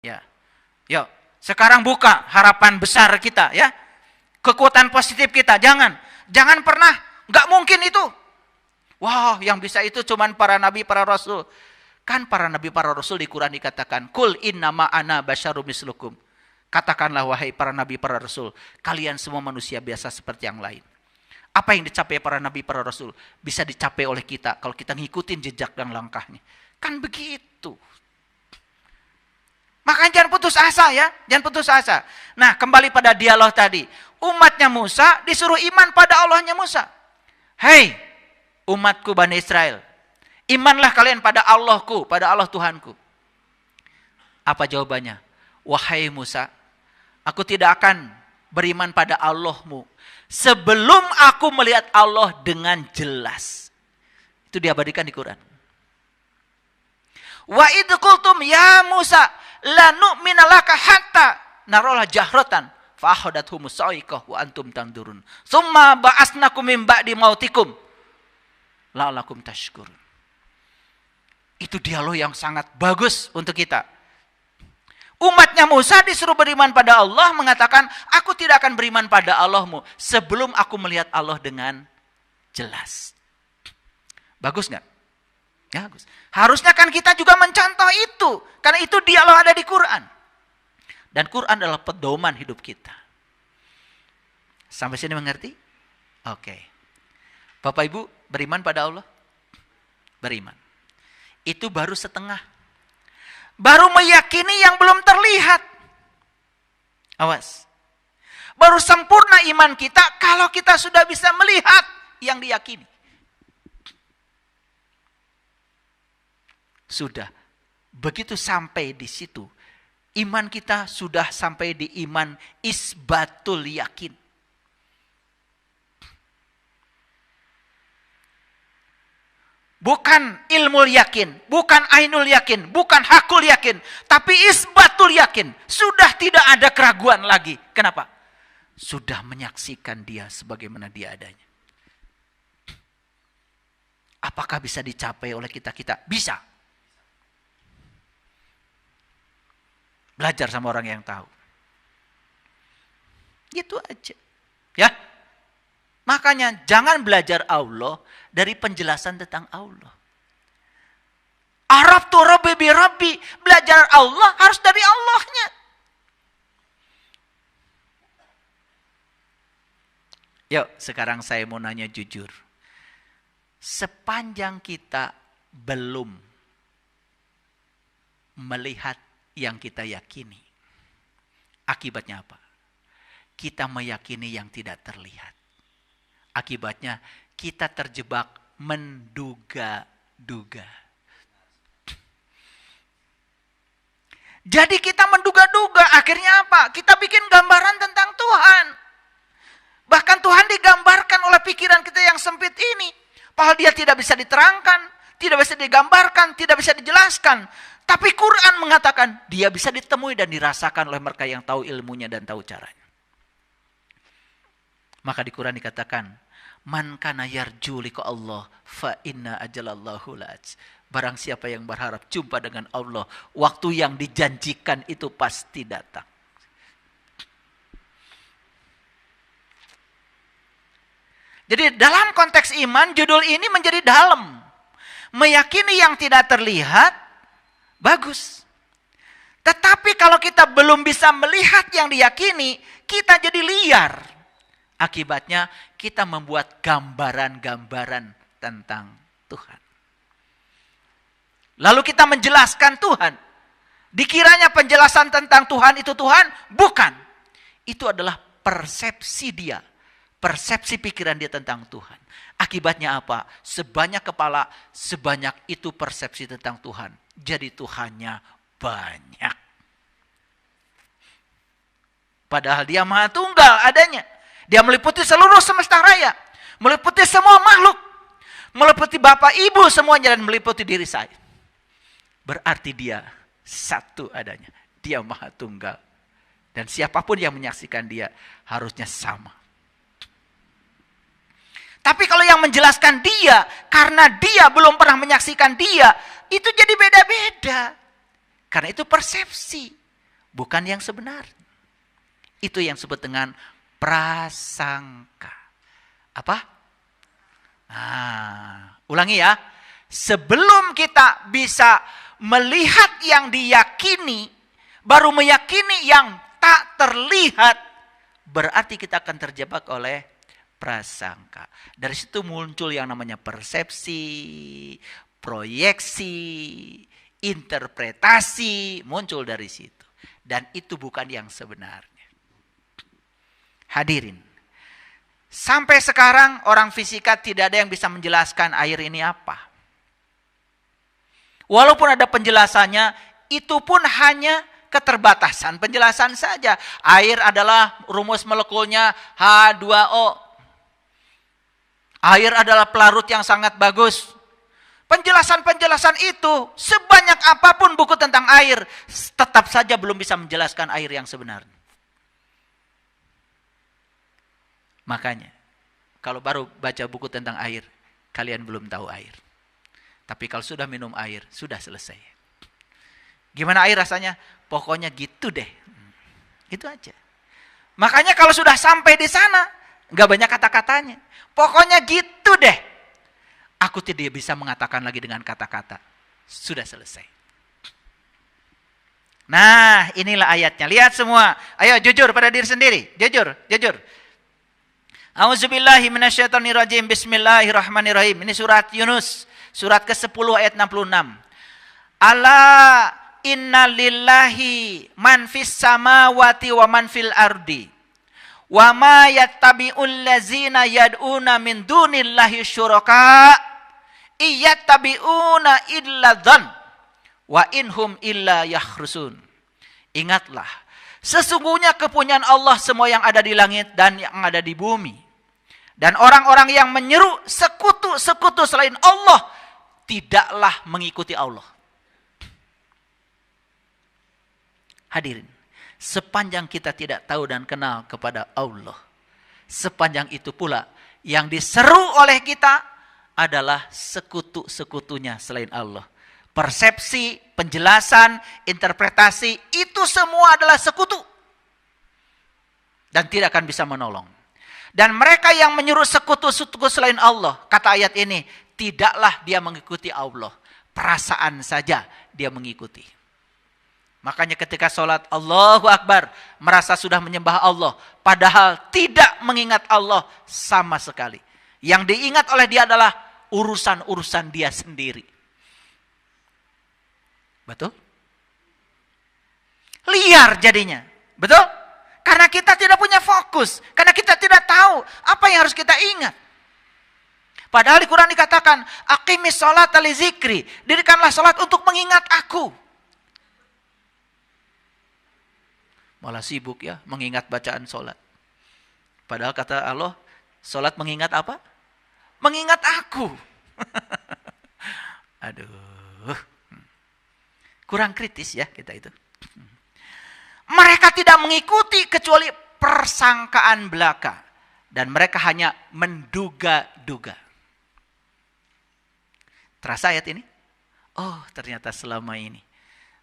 Ya. Yuk, sekarang buka harapan besar kita ya. Kekuatan positif kita. Jangan pernah, nggak mungkin itu. Wah, yang bisa itu cuman para nabi, para rasul. Kan para nabi, para rasul di Quran dikatakan, Kul innama ana basyarum mislukum. Katakanlah wahai para nabi, para rasul, kalian semua manusia biasa seperti yang lain. Apa yang dicapai para nabi, para rasul, bisa dicapai oleh kita kalau kita ngikutin jejak dan langkahnya. Kan begitu. Makanya jangan putus asa ya, jangan putus asa. Nah, kembali pada dialog tadi. Umatnya Musa disuruh iman pada Allahnya Musa. Hei, umatku Bani Israel, imanlah kalian pada Allahku, pada Allah Tuhanku. Apa jawabannya? Wahai Musa, aku tidak akan beriman pada Allahmu sebelum aku melihat Allah dengan jelas. Itu diabadikan di Quran. Wa idh qultum ya Musa la nu'mina laka hatta narola jahratan fa akhadathum sa'iqah wa antum tandurun. Tsumma ba'asnakum min ba'di mautikum la'allakum tashkurun. Itu dialog yang sangat bagus untuk kita. Umatnya Musa disuruh beriman pada Allah, mengatakan, aku tidak akan beriman pada Allahmu sebelum aku melihat Allah dengan jelas. Bagus nggak? Ya, bagus. Harusnya kan kita juga mencontoh itu. Karena itu dialog ada di Quran. Dan Quran adalah pedoman hidup kita. Sampai sini mengerti? Oke. Bapak Ibu beriman pada Allah? Beriman. Itu baru setengah. Baru meyakini yang belum terlihat. Awas. Baru sempurna iman kita kalau kita sudah bisa melihat yang diyakini. Sudah. Begitu sampai di situ, iman kita sudah sampai di iman isbatul yakin. Bukan ilmu yakin, bukan ainul yakin, bukan hakul yakin, tapi isbatul yakin. Sudah tidak ada keraguan lagi. Kenapa? Sudah menyaksikan dia sebagaimana dia adanya. Apakah bisa dicapai oleh kita-kita? Bisa. Belajar sama orang yang tahu. Gitu aja. Ya. Makanya jangan belajar Allah dari penjelasan tentang Allah. Arab tuh Rabbi bi Rabbi. Belajar Allah harus dari Allahnya. Yuk sekarang saya mau nanya jujur. Sepanjang kita belum melihat yang kita yakini, akibatnya apa? Kita meyakini yang tidak terlihat. Akibatnya kita terjebak menduga-duga. Jadi kita menduga-duga, akhirnya apa? Kita bikin gambaran tentang Tuhan. Bahkan Tuhan digambarkan oleh pikiran kita yang sempit ini. Padahal dia tidak bisa diterangkan, tidak bisa digambarkan, tidak bisa dijelaskan. Tapi Quran mengatakan dia bisa ditemui dan dirasakan oleh mereka yang tahu ilmunya dan tahu caranya. Maka di Quran dikatakan, man kana yarju liqa Allah fa inna ajalallahu la'at. Barang siapa yang berharap jumpa dengan Allah, waktu yang dijanjikan itu pasti datang. Jadi dalam konteks iman, judul ini menjadi dalam. Meyakini yang tidak terlihat, bagus. Tetapi kalau kita belum bisa melihat yang diyakini, kita jadi liar. Akibatnya kita membuat gambaran-gambaran tentang Tuhan. Lalu kita menjelaskan Tuhan. Dikiranya penjelasan tentang Tuhan itu Tuhan, bukan. Itu adalah persepsi dia. Persepsi pikiran dia tentang Tuhan. Akibatnya apa? Sebanyak kepala, sebanyak itu persepsi tentang Tuhan. Jadi Tuhannya banyak. Padahal dia Maha Tunggal adanya. Dia meliputi seluruh semesta raya. Meliputi semua makhluk. Meliputi Bapak Ibu semuanya dan meliputi diri saya. Berarti dia satu adanya. Dia Maha Tunggal. Dan siapapun yang menyaksikan dia harusnya sama. Tapi kalau yang menjelaskan dia, karena dia belum pernah menyaksikan dia, itu jadi beda-beda. Karena itu persepsi. bukan yang sebenar. Itu yang disebut dengan prasangka. Apa? Ulangi ya. Sebelum kita bisa melihat yang diyakini, baru meyakini yang tak terlihat, berarti kita akan terjebak oleh prasangka. Dari situ muncul yang namanya persepsi, proyeksi, interpretasi, muncul dari situ. Dan itu bukan yang sebenarnya. Hadirin, sampai sekarang orang fisika tidak ada yang bisa menjelaskan air ini apa. Walaupun ada penjelasannya, itu pun hanya keterbatasan penjelasan saja. Air adalah rumus molekulnya H2O. Air adalah pelarut yang sangat bagus. Penjelasan-penjelasan itu, sebanyak apapun buku tentang air, tetap saja belum bisa menjelaskan air yang sebenarnya. Makanya, kalau baru baca buku tentang air, kalian belum tahu air. Tapi kalau sudah minum air, sudah selesai. Gimana air rasanya? Pokoknya gitu deh. Itu aja. Makanya kalau sudah sampai di sana, nggak banyak kata-katanya. Pokoknya gitu deh. Aku tidak bisa mengatakan lagi dengan kata-kata. Sudah selesai. Nah, inilah ayatnya. Lihat semua. Ayo jujur pada diri sendiri. Jujur, jujur. A'udzubillahi minasyaitonirrajim. Bismillahirrahmanirrahim. Ini surat Yunus, surat ke-10 ayat 66. Ala inna lillahi man fis samawati wa man fil ardi. Wa ma yattabi'ul ladzina yad'una min dunillahi syuraka iyattabi'una illa dzan wa inhum illa yakhrusun. Ingatlah, sesungguhnya kepunyaan Allah semua yang ada di langit dan yang ada di bumi. Dan orang-orang yang menyeru sekutu-sekutu selain Allah, tidaklah mengikuti Allah. Hadirin, sepanjang kita tidak tahu dan kenal kepada Allah, sepanjang itu pula yang diseru oleh kita adalah sekutu-sekutunya selain Allah. Persepsi, penjelasan, interpretasi, itu semua adalah sekutu. Dan tidak akan bisa menolong. Dan mereka yang menyuruh sekutu-sekutu selain Allah, kata ayat ini, tidaklah dia mengikuti Allah. Perasaan saja dia mengikuti. Makanya ketika sholat Allahu Akbar, merasa sudah menyembah Allah. Padahal tidak mengingat Allah sama sekali. Yang diingat oleh dia adalah urusan-urusan dia sendiri. Betul? Liar jadinya. Betul? Karena kita tidak punya fokus. Karena kita tidak tahu apa yang harus kita ingat. Padahal di Quran dikatakan, aqimis sholata li zikri. Dirikanlah sholat untuk mengingat aku. Malah sibuk ya, mengingat bacaan sholat. Padahal kata Allah, sholat mengingat apa? Mengingat aku. Aduh. Kurang kritis ya kita itu. Mereka tidak mengikuti kecuali persangkaan belaka. Dan mereka hanya menduga-duga. Terasa ayat ini? Oh, ternyata selama ini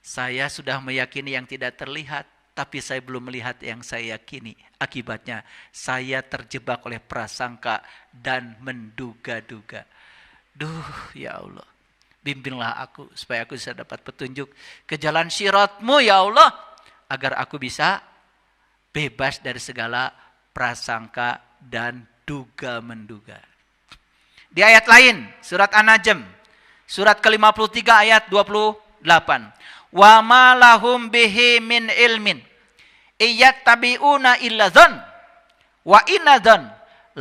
saya sudah meyakini yang tidak terlihat. Tapi saya belum melihat yang saya yakini. Akibatnya saya terjebak oleh prasangka dan menduga-duga. Duh, ya Allah. Bimbinglah aku supaya aku bisa dapat petunjuk ke jalan syirat-Mu ya Allah. Agar aku bisa bebas dari segala prasangka dan duga-menduga. Di ayat lain, surat An-Najm, surat ke-53 ayat 28. Wa ma lahum bihi min ilmin iyattabi'una illa dzan wa inna dzan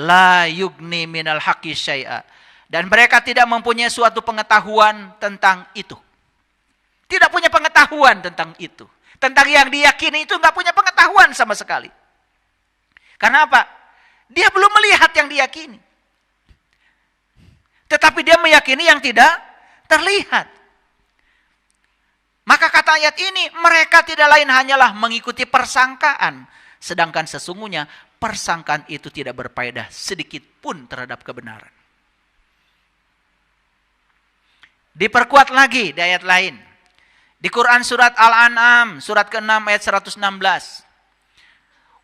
la yugni minal haqqi syai'a. Dan mereka tidak mempunyai suatu pengetahuan tentang itu. Tidak punya pengetahuan tentang itu. Tentang yang diyakini itu enggak punya pengetahuan sama sekali. Karena apa? Dia belum melihat yang diyakini. Tetapi dia meyakini yang tidak terlihat. Maka kata ayat ini, mereka tidak lain hanyalah mengikuti persangkaan. Sedangkan sesungguhnya persangkaan itu tidak berfaedah sedikit pun terhadap kebenaran. Diperkuat lagi di ayat lain. Di Quran surat Al-An'am, surat ke-6 ayat 116.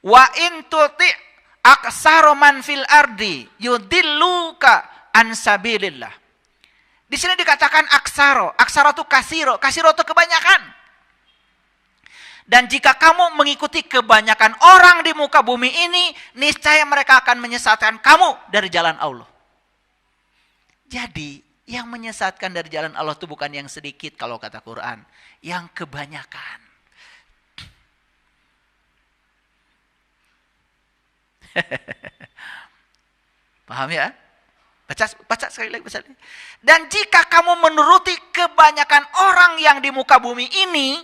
Wa in tuti' aksara man fil ardi yudilluka an sabilillah. Di sini dikatakan aksaro. Aksaro itu kasiro. Kasiro itu kebanyakan. Dan jika kamu mengikuti kebanyakan orang di muka bumi ini, niscaya mereka akan menyesatkan kamu dari jalan Allah. Jadi, yang menyesatkan dari jalan Allah itu bukan yang sedikit kalau kata Quran. Yang kebanyakan. Paham ya? Baca sekali lagi, baca lagi. Dan jika kamu menuruti kebanyakan orang yang di muka bumi ini,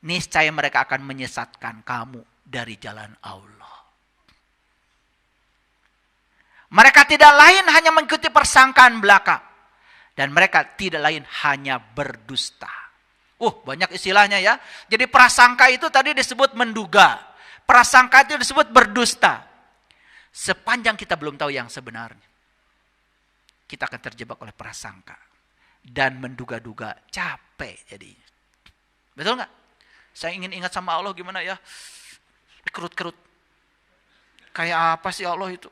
niscaya mereka akan menyesatkan kamu dari jalan Allah. Mereka tidak lain hanya mengikuti persangkaan belaka. Dan mereka tidak lain hanya berdusta. Banyak istilahnya ya. Jadi prasangka itu tadi disebut menduga. Prasangka itu disebut berdusta. Sepanjang kita belum tahu yang sebenarnya, kita akan terjebak oleh prasangka. Dan menduga-duga, capek jadinya. Betul nggak? Saya ingin ingat sama Allah gimana ya? Kerut-kerut. Kayak apa sih Allah itu?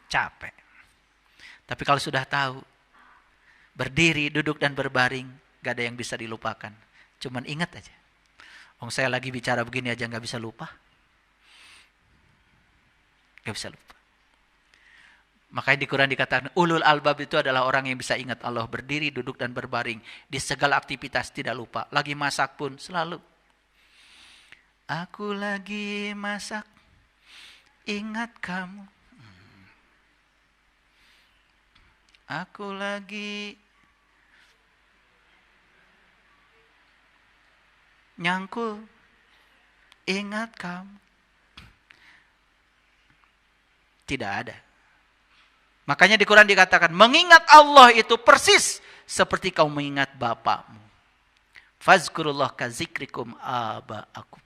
Capek. Tapi kalau sudah tahu, berdiri, duduk, dan berbaring, gak ada yang bisa dilupakan. Cuman ingat aja. Saya lagi bicara begini aja gak bisa lupa. Gak bisa lupa. Makanya di Quran dikatakan ulul albab itu adalah orang yang bisa ingat Allah, berdiri, duduk, dan berbaring. Di segala aktivitas tidak lupa. Lagi masak pun selalu. Aku lagi masak, ingat kamu. Aku lagi nyangkul, ingat kamu. Tidak ada. Makanya di Quran dikatakan, mengingat Allah itu persis seperti kau mengingat bapakmu. Fazkurullah kazikrikum aba'akum.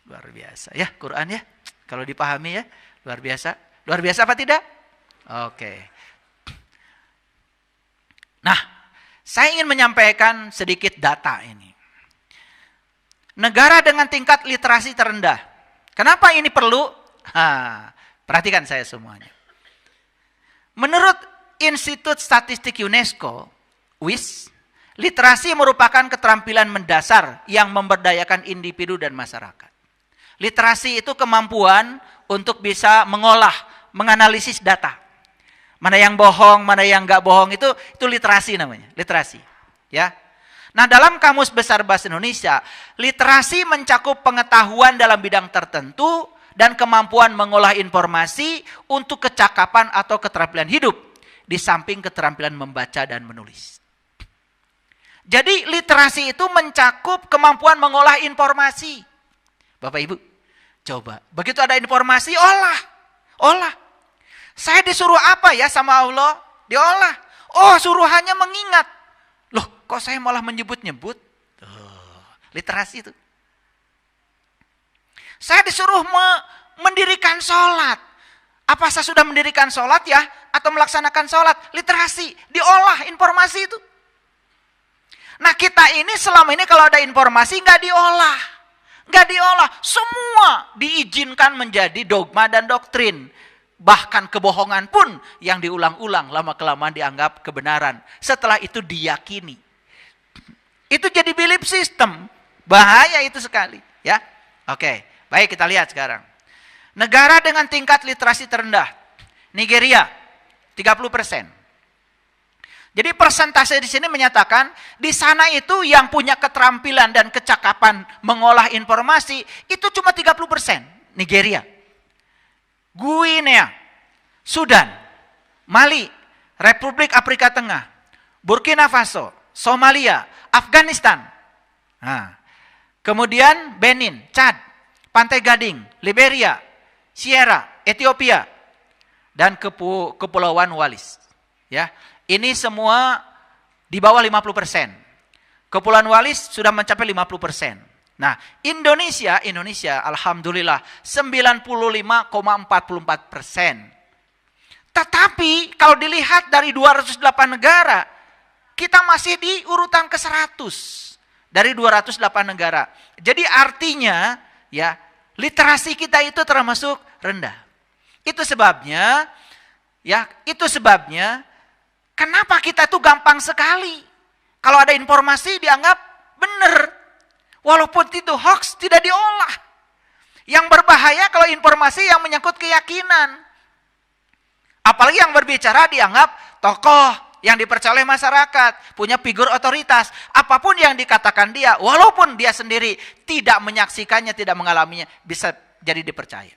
Luar biasa ya Quran ya. Kalau dipahami ya, luar biasa. Luar biasa apa tidak? Oke. Nah, saya ingin menyampaikan sedikit data ini. Negara dengan tingkat literasi terendah. Kenapa ini perlu? Perhatikan saya semuanya. Menurut Institut Statistik UNESCO, WIS, literasi merupakan keterampilan mendasar yang memberdayakan individu dan masyarakat. Literasi itu kemampuan untuk bisa mengolah, menganalisis data. Mana yang bohong, mana yang enggak bohong, itu literasi namanya, literasi. Ya. Nah, dalam Kamus Besar Bahasa Indonesia, literasi mencakup pengetahuan dalam bidang tertentu dan kemampuan mengolah informasi untuk kecakapan atau keterampilan hidup, di samping keterampilan membaca dan menulis. Jadi literasi itu mencakup kemampuan mengolah informasi. Bapak Ibu, coba, begitu ada informasi, olah. Saya disuruh apa ya sama Allah? Diolah. Suruhannya mengingat. Loh, kok saya malah menyebut-nyebut? Literasi itu. Saya disuruh mendirikan sholat. Apa saya sudah mendirikan sholat ya? Atau melaksanakan sholat? Literasi. Diolah informasi itu. Nah, kita ini selama ini kalau ada informasi nggak diolah. Nggak diolah. Semua diizinkan menjadi dogma dan doktrin. Bahkan kebohongan pun yang diulang-ulang lama-kelamaan dianggap kebenaran. Setelah itu diyakini. Itu jadi belief system. Bahaya itu sekali. Ya, oke. Baik, kita lihat sekarang. Negara dengan tingkat literasi terendah. Nigeria, 30%. Jadi persentase di sini menyatakan, di sana itu yang punya keterampilan dan kecakapan mengolah informasi, itu cuma 30%. Nigeria. Guinea, Sudan, Mali, Republik Afrika Tengah, Burkina Faso, Somalia, Afghanistan. Kemudian Benin, Chad, Pantai Gading, Liberia, Sierra, Ethiopia, dan Kepulauan Wallis. Ya, ini semua di bawah 50%. Kepulauan Wallis sudah mencapai 50%. Nah, Indonesia alhamdulillah 95,44%. Tetapi kalau dilihat dari 208 negara, kita masih di urutan ke-100 dari 208 negara. Jadi artinya ya, literasi kita itu termasuk rendah. Itu sebabnya kenapa kita tuh gampang sekali kalau ada informasi dianggap benar. Walaupun itu hoax tidak diolah. Yang berbahaya kalau informasi yang menyangkut keyakinan. Apalagi yang berbicara dianggap tokoh yang dipercaya oleh masyarakat, punya figur otoritas. Apapun yang dikatakan dia, walaupun dia sendiri tidak menyaksikannya, tidak mengalaminya, bisa jadi dipercaya.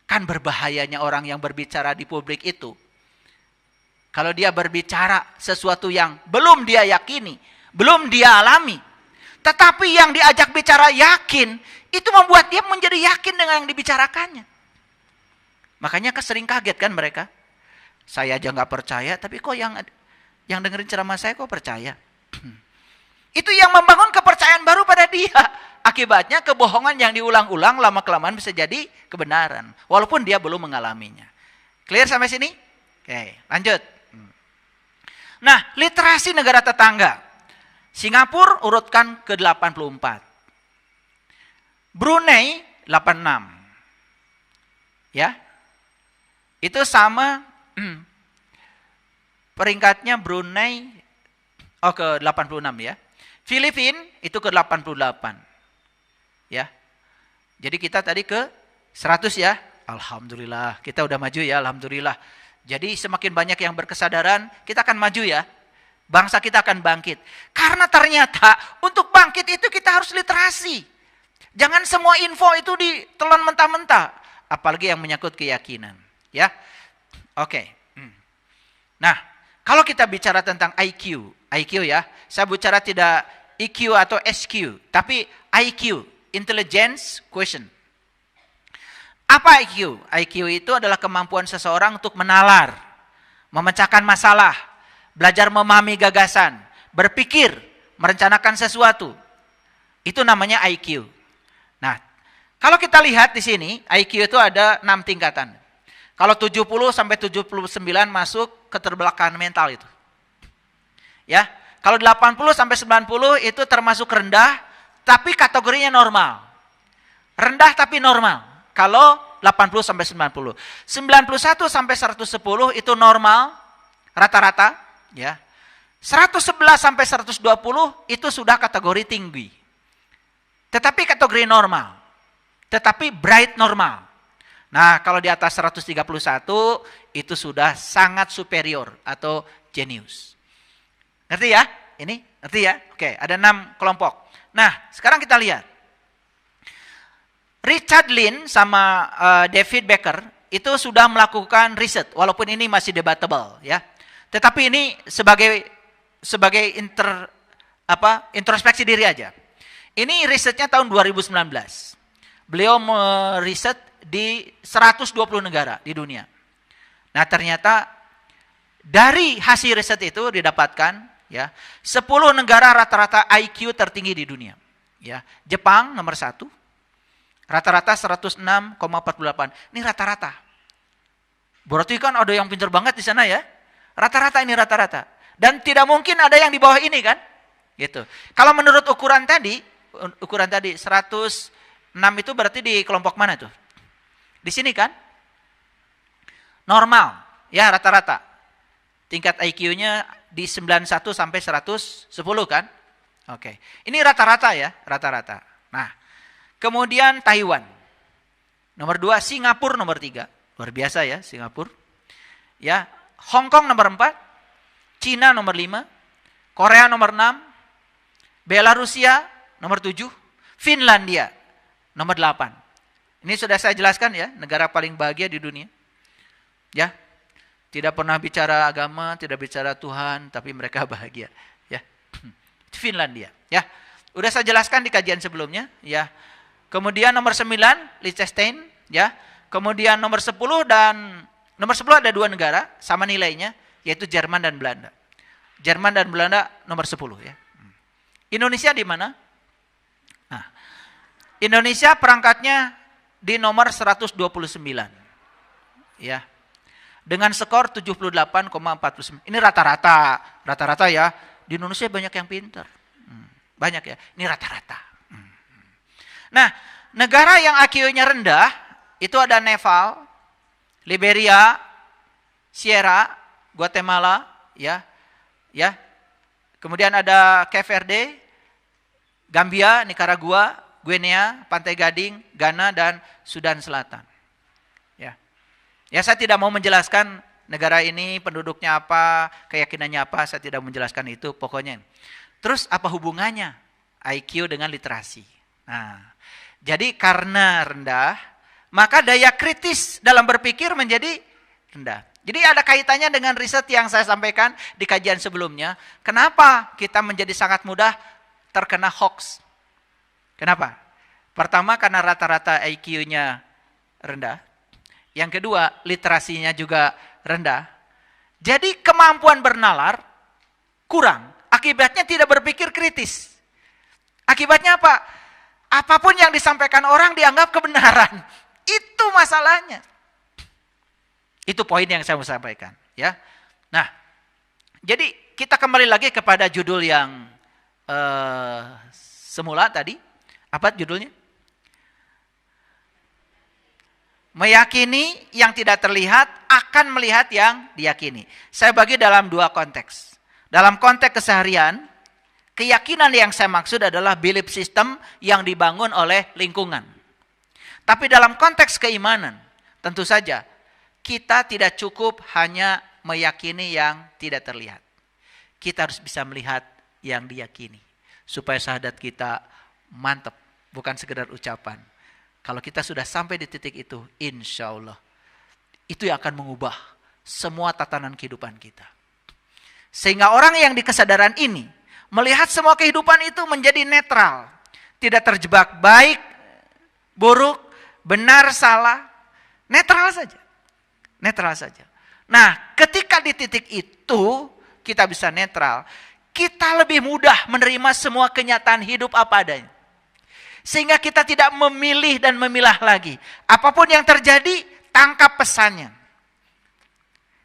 Kan berbahayanya orang yang berbicara di publik itu. Kalau dia berbicara sesuatu yang belum dia yakini, belum dia alami, tetapi yang diajak bicara yakin, itu membuat dia menjadi yakin dengan yang dibicarakannya. Makanya sering kaget kan mereka. Saya aja nggak percaya, tapi kok yang dengerin ceramah saya kok percaya? Itu yang membangun kepercayaan baru pada dia. Akibatnya kebohongan yang diulang-ulang lama-kelamaan bisa jadi kebenaran. Walaupun dia belum mengalaminya. Clear sampai sini? Oke, lanjut. Nah, literasi negara tetangga. Singapura urutkan ke-84. Brunei 86. Ya. Itu sama peringkatnya Brunei ke-86 ya. Filipina itu ke-88. Ya. Jadi kita tadi ke 100 ya. Alhamdulillah, kita udah maju ya, alhamdulillah. Jadi semakin banyak yang berkesadaran, kita akan maju ya. Bangsa kita akan bangkit. Karena ternyata untuk bangkit itu kita harus literasi. Jangan semua info itu ditelan mentah-mentah. Apalagi yang menyangkut keyakinan. Ya, oke. Nah, kalau kita bicara tentang IQ ya. Saya bicara tidak EQ atau SQ. Tapi IQ, Intelligence Quotient. Apa IQ? IQ itu adalah kemampuan seseorang untuk menalar, memecahkan masalah, belajar memahami gagasan, berpikir, merencanakan sesuatu. Itu namanya IQ. Nah, kalau kita lihat di sini, IQ itu ada 6 tingkatan. Kalau 70 sampai 79 masuk keterbelakangan mental itu. Ya, kalau 80 sampai 90 itu termasuk rendah, tapi kategorinya normal. Rendah tapi normal. Kalau 80 sampai 90. 91 sampai 110 itu normal, rata-rata. Ya, 111 sampai 120 itu sudah kategori tinggi. Tetapi kategori normal. Tetapi bright normal. Nah, kalau di atas 131 itu sudah sangat superior atau genius. Ngerti ya? Ini ngerti ya? Oke, ada 6 kelompok. Nah, sekarang kita lihat. Richard Lin sama David Becker itu sudah melakukan riset, walaupun ini masih debatable ya. Tetapi ini sebagai introspeksi diri aja. Ini risetnya tahun 2019. Beliau meriset di 120 negara di dunia. Nah, ternyata dari hasil riset itu didapatkan ya, 10 negara rata-rata IQ tertinggi di dunia. Ya, Jepang nomor 1. Rata-rata 106,48. Ini rata-rata. Berarti kan ada yang pintar banget di sana ya. Rata-rata ini rata-rata. Dan tidak mungkin ada yang di bawah ini kan? Gitu. Kalau menurut ukuran tadi 106 itu berarti di kelompok mana tuh? Di sini kan? Normal, ya rata-rata. Tingkat IQ-nya di 91 sampai 110 kan? Oke. Ini rata-rata ya, rata-rata. Nah, kemudian Taiwan. Nomor 2, Singapura nomor 3. Luar biasa ya, Singapura. Ya, Hong Kong nomor 4. Cina nomor 5. Korea nomor 6. Belarusia nomor 7. Finlandia nomor 8. Ini sudah saya jelaskan ya, negara paling bahagia di dunia. Ya. Tidak pernah bicara agama, tidak bicara Tuhan, tapi mereka bahagia, ya. Finlandia, ya. Udah saya jelaskan di kajian sebelumnya, ya. Kemudian nomor 9 Liechtenstein, ya. Kemudian nomor 10 dan nomor 10 ada 2 negara sama nilainya, yaitu Jerman dan Belanda. Jerman dan Belanda nomor 10 ya. Indonesia di mana? Nah, Indonesia perangkatnya di nomor 129. Ya. dengan skor 78,49. Ini rata-rata ya. Di Indonesia banyak yang pintar. Banyak ya, ini rata-rata. Nah, negara yang IQ-nya rendah, itu ada Nepal, Liberia, Sierra, Guatemala, ya. Kemudian ada Cape Verde, Gambia, Nicaragua, Guinea, Pantai Gading, Ghana, dan Sudan Selatan. Ya, saya tidak mau menjelaskan negara ini penduduknya apa, keyakinannya apa, saya tidak menjelaskan itu, pokoknya. Terus apa hubungannya IQ dengan literasi? Nah, jadi karena rendah, maka daya kritis dalam berpikir menjadi rendah. Jadi ada kaitannya dengan riset yang saya sampaikan di kajian sebelumnya. Kenapa kita menjadi sangat mudah terkena hoax? Kenapa? Pertama karena rata-rata IQ-nya rendah. Yang kedua, literasinya juga rendah. Jadi kemampuan bernalar kurang. Akibatnya tidak berpikir kritis. Akibatnya apa? Apapun yang disampaikan orang dianggap kebenaran. Itu masalahnya. Itu poin yang saya mau sampaikan. Ya. Nah, jadi kita kembali lagi kepada judul yang semula tadi. Apa judulnya? Meyakini yang tidak terlihat akan melihat yang diyakini. Saya bagi dalam dua konteks. Dalam konteks keseharian, keyakinan yang saya maksud adalah belief system yang dibangun oleh lingkungan. Tapi dalam konteks keimanan, tentu saja kita tidak cukup hanya meyakini yang tidak terlihat. Kita harus bisa melihat yang diyakini. Supaya syahadat kita mantap, bukan sekedar ucapan. Kalau kita sudah sampai di titik itu, insya Allah, itu yang akan mengubah semua tatanan kehidupan kita. Sehingga orang yang di kesadaran ini, melihat semua kehidupan itu menjadi netral. Tidak terjebak baik, buruk, benar, salah. Netral saja. Netral saja. Nah, ketika di titik itu, kita bisa netral. Kita lebih mudah menerima semua kenyataan hidup apa adanya. Sehingga kita tidak memilih dan memilah lagi. Apapun yang terjadi, tangkap pesannya.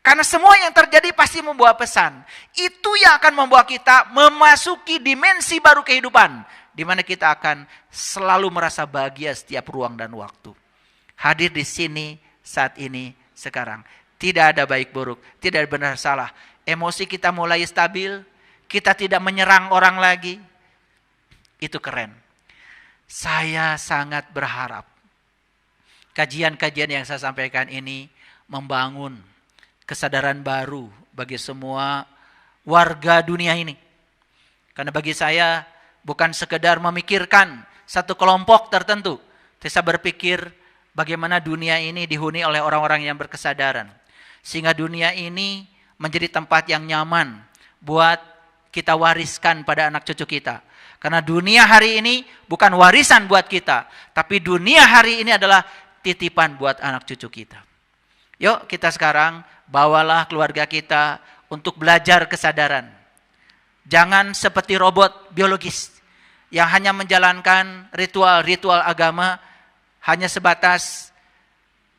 Karena semua yang terjadi pasti membawa pesan. Itu yang akan membawa kita memasuki dimensi baru kehidupan. Di mana kita akan selalu merasa bahagia setiap ruang dan waktu. Hadir di sini, saat ini, sekarang. Tidak ada baik buruk, tidak ada benar salah. Emosi kita mulai stabil, kita tidak menyerang orang lagi. Itu keren. Saya sangat berharap kajian-kajian yang saya sampaikan ini membangun kesadaran baru bagi semua warga dunia ini. Karena bagi saya bukan sekedar memikirkan satu kelompok tertentu. Saya berpikir bagaimana dunia ini dihuni oleh orang-orang yang berkesadaran. Sehingga dunia ini menjadi tempat yang nyaman buat kita wariskan pada anak cucu kita. Karena dunia hari ini bukan warisan buat kita. Tapi dunia hari ini adalah titipan buat anak cucu kita. Yuk kita sekarang bawalah keluarga kita untuk belajar kesadaran. Jangan seperti robot biologis yang hanya menjalankan ritual-ritual agama. Hanya sebatas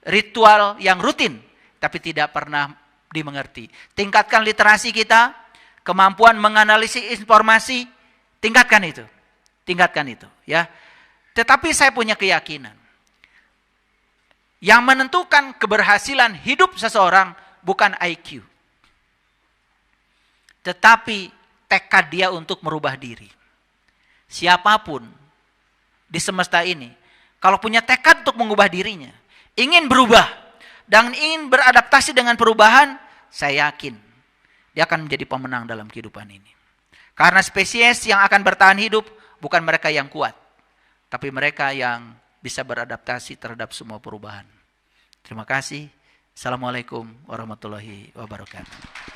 ritual yang rutin. Tapi tidak pernah dimengerti. Tingkatkan literasi kita. Kemampuan menganalisis informasi. Tingkatkan itu, ya. Tetapi saya punya keyakinan. Yang menentukan keberhasilan hidup seseorang bukan IQ. Tetapi tekad dia untuk merubah diri. Siapapun di semesta ini, kalau punya tekad untuk mengubah dirinya, ingin berubah, dan ingin beradaptasi dengan perubahan, saya yakin dia akan menjadi pemenang dalam kehidupan ini. Karena spesies yang akan bertahan hidup bukan mereka yang kuat, tapi mereka yang bisa beradaptasi terhadap semua perubahan. Terima kasih. Assalamualaikum warahmatullahi wabarakatuh.